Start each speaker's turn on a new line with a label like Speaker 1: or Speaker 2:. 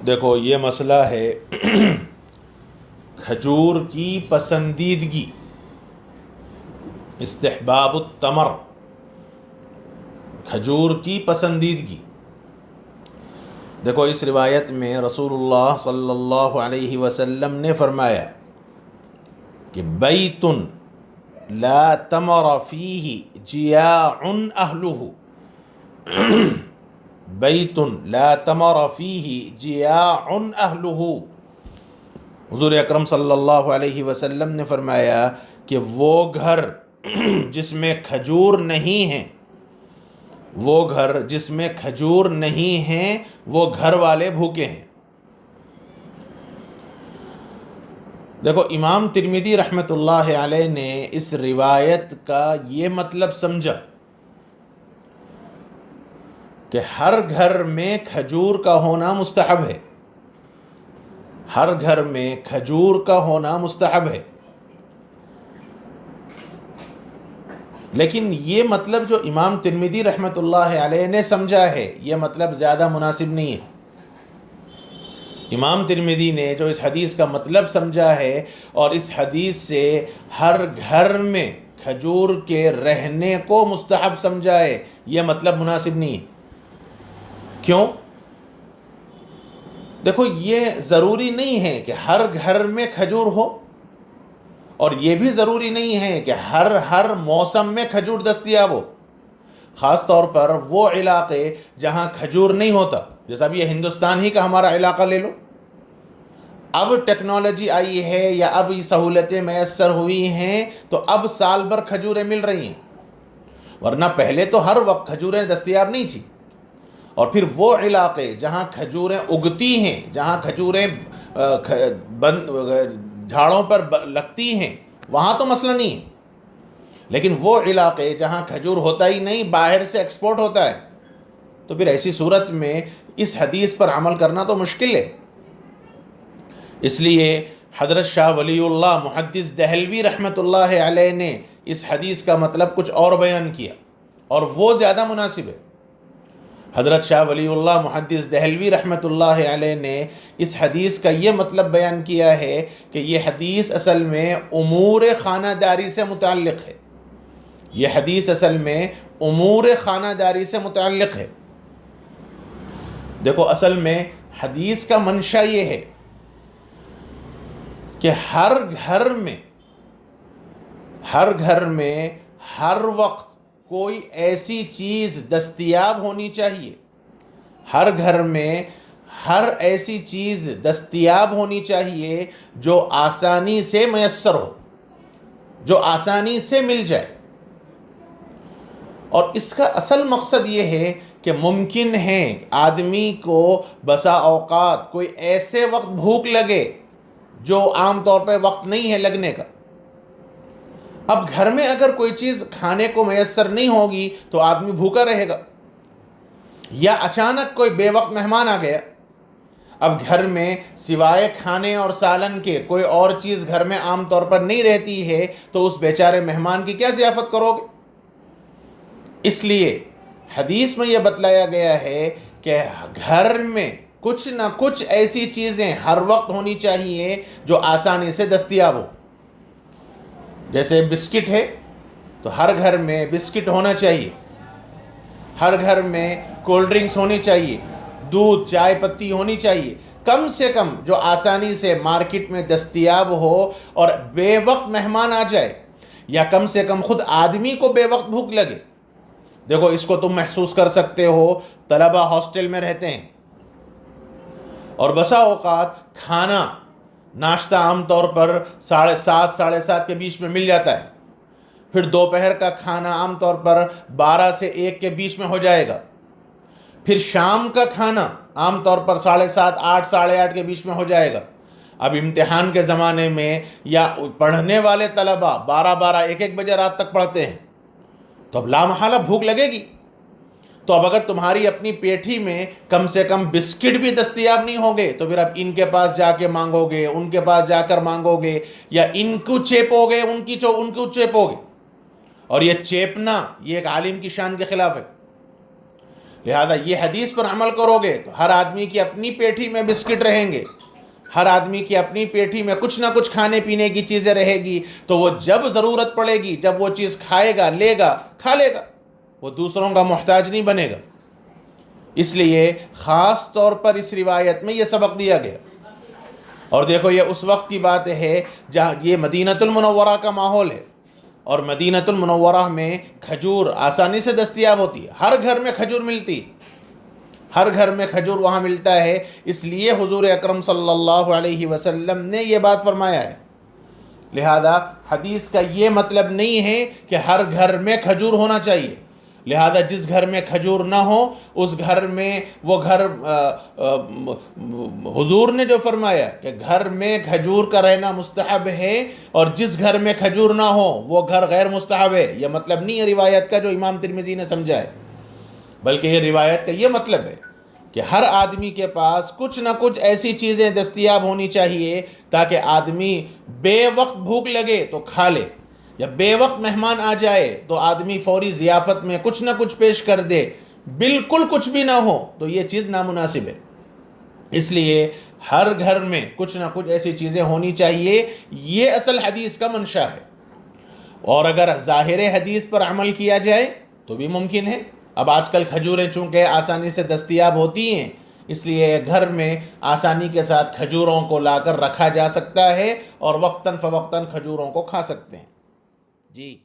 Speaker 1: دیکھو یہ مسئلہ ہے کھجور کی پسندیدگی، استحباب التمر، کھجور کی پسندیدگی۔ دیکھو اس روایت میں رسول اللہ صلی اللہ علیہ وسلم نے فرمایا کہ بیت لا تمر فیہ جیاع اہلہ، بیت لا تمر فیہ جیاع اہلہ۔ حضور اکرم صلی اللہ علیہ وسلم نے فرمایا کہ وہ گھر جس میں کھجور نہیں ہیں، وہ گھر جس میں کھجور نہیں ہیں، وہ گھر والے بھوکے ہیں۔ دیکھو امام ترمذی رحمۃ اللہ علیہ نے اس روایت کا یہ مطلب سمجھا کہ ہر گھر میں کھجور کا ہونا مستحب ہے، ہر گھر میں کھجور کا ہونا مستحب ہے، لیکن یہ مطلب جو امام ترمذی رحمۃ اللہ علیہ نے سمجھا ہے یہ مطلب زیادہ مناسب نہیں ہے۔ امام ترمذی نے جو اس حدیث کا مطلب سمجھا ہے اور اس حدیث سے ہر گھر میں کھجور کے رہنے کو مستحب سمجھا ہے، یہ مطلب مناسب نہیں ہے۔ کیوں؟ دیکھو یہ ضروری نہیں ہے کہ ہر گھر میں کھجور ہو، اور یہ بھی ضروری نہیں ہے کہ ہر موسم میں کھجور دستیاب ہو۔ خاص طور پر وہ علاقے جہاں کھجور نہیں ہوتا، جیسا اب یہ ہندوستان ہی کا ہمارا علاقہ لے لو، اب ٹیکنالوجی آئی ہے یا اب یہ سہولتیں میسر ہوئی ہیں تو اب سال بھر کھجوریں مل رہی ہیں، ورنہ پہلے تو ہر وقت کھجوریں دستیاب نہیں تھی۔ اور پھر وہ علاقے جہاں کھجوریں اگتی ہیں، جہاں کھجوریں جھاڑوں پر لگتی ہیں، وہاں تو مسئلہ نہیں ہے، لیکن وہ علاقے جہاں کھجور ہوتا ہی نہیں، باہر سے ایکسپورٹ ہوتا ہے، تو پھر ایسی صورت میں اس حدیث پر عمل کرنا تو مشکل ہے۔ اس لیے حضرت شاہ ولی اللہ محدث دہلوی رحمۃ اللہ علیہ نے اس حدیث کا مطلب کچھ اور بیان کیا، اور وہ زیادہ مناسب ہے۔ حضرت شاہ ولی اللہ محدث دہلوی رحمۃ اللہ علیہ نے اس حدیث کا یہ مطلب بیان کیا ہے کہ یہ حدیث اصل میں امور خانہ داری سے متعلق ہے، یہ حدیث اصل میں امور خانہ داری سے متعلق ہے۔ دیکھو اصل میں حدیث کا منشا یہ ہے کہ ہر گھر میں ہر وقت کوئی ایسی چیز دستیاب ہونی چاہیے، ہر گھر میں ہر ایسی چیز دستیاب ہونی چاہیے جو آسانی سے میسر ہو، جو آسانی سے مل جائے۔ اور اس کا اصل مقصد یہ ہے کہ ممکن ہے آدمی کو بسا اوقات کوئی ایسے وقت بھوک لگے جو عام طور پہ وقت نہیں ہے لگنے کا۔ اب گھر میں اگر کوئی چیز کھانے کو میسر نہیں ہوگی تو آدمی بھوکا رہے گا، یا اچانک کوئی بے وقت مہمان آ گیا، اب گھر میں سوائے کھانے اور سالن کے کوئی اور چیز گھر میں عام طور پر نہیں رہتی ہے تو اس بیچارے مہمان کی کیا ضیافت کرو گے؟ اس لیے حدیث میں یہ بتلایا گیا ہے کہ گھر میں کچھ نہ کچھ ایسی چیزیں ہر وقت ہونی چاہیے جو آسانی سے دستیاب ہو۔ جیسے بسکٹ ہے تو ہر گھر میں بسکٹ ہونا چاہیے، ہر گھر میں کولڈ ڈرنکس ہونی چاہیے، دودھ چائے پتی ہونی چاہیے، کم سے کم جو آسانی سے مارکیٹ میں دستیاب ہو اور بے وقت مہمان آ جائے، یا کم سے کم خود آدمی کو بے وقت بھوک لگے۔ دیکھو اس کو تم محسوس کر سکتے ہو، طلبہ ہاسٹل میں رہتے ہیں اور بسا اوقات کھانا ناشتہ عام طور پر 7:30 7:30 کے بیچ میں مل جاتا ہے، پھر دوپہر کا کھانا عام طور پر 12 سے 1 کے بیچ میں ہو جائے گا، پھر شام کا کھانا عام طور پر 7:30 8 8:30 کے بیچ میں ہو جائے گا۔ اب امتحان کے زمانے میں یا پڑھنے والے طلبہ 12 1 بجے رات تک پڑھتے ہیں، تو اب لامحالہ بھوک لگے گی۔ تو اب اگر تمہاری اپنی پیٹھی میں کم سے کم بسکٹ بھی دستیاب نہیں ہوں گے تو پھر اب ان کے پاس جا کے مانگو گے، ان کے پاس جا کر مانگو گے، یا ان کو چیپو گے، ان کو چیپو گے، اور یہ چیپنا یہ ایک عالم کی شان کے خلاف ہے۔ لہذا یہ حدیث پر عمل کرو گے تو ہر آدمی کی اپنی پیٹھی میں بسکٹ رہیں گے، ہر آدمی کی اپنی پیٹھی میں کچھ نہ کچھ کھانے پینے کی چیزیں رہے گی، تو وہ جب ضرورت پڑے گی، جب وہ چیز کھائے گا، لے گا، کھا لے گا، وہ دوسروں کا محتاج نہیں بنے گا۔ اس لیے خاص طور پر اس روایت میں یہ سبق دیا گیا۔ اور دیکھو یہ اس وقت کی بات ہے جہاں یہ مدینۃ المنورہ کا ماحول ہے، اور مدینۃ المنورہ میں کھجور آسانی سے دستیاب ہوتی ہے، ہر گھر میں کھجور ملتی، ہر گھر میں کھجور وہاں ملتا ہے۔ اس لیے حضور اکرم صلی اللہ علیہ وسلم نے یہ بات فرمایا ہے۔ لہذا حدیث کا یہ مطلب نہیں ہے کہ ہر گھر میں کھجور ہونا چاہیے، لہذا جس گھر میں کھجور نہ ہو اس گھر میں وہ گھر حضور نے جو فرمایا کہ گھر میں کھجور کا رہنا مستحب ہے، اور جس گھر میں کھجور نہ ہو وہ گھر غیر مستحب ہے، یہ مطلب نہیں ہے روایت کا جو امام ترمذی نے سمجھا ہے، بلکہ یہ روایت کا یہ مطلب ہے کہ ہر آدمی کے پاس کچھ نہ کچھ ایسی چیزیں دستیاب ہونی چاہیے تاکہ آدمی بے وقت بھوک لگے تو کھا لے، یا بے وقت مہمان آ جائے تو آدمی فوری ضیافت میں کچھ نہ کچھ پیش کر دے، بالکل کچھ بھی نہ ہو تو یہ چیز نامناسب ہے۔ اس لیے ہر گھر میں کچھ نہ کچھ ایسی چیزیں ہونی چاہیے، یہ اصل حدیث کا منشا ہے۔ اور اگر ظاہر حدیث پر عمل کیا جائے تو بھی ممکن ہے۔ اب آج کل کھجوریں چونکہ آسانی سے دستیاب ہوتی ہیں، اس لیے گھر میں آسانی کے ساتھ کھجوروں کو لا کر رکھا جا سکتا ہے، اور وقتاً فوقتاً کھجوروں کو کھا سکتے ہیں۔ جی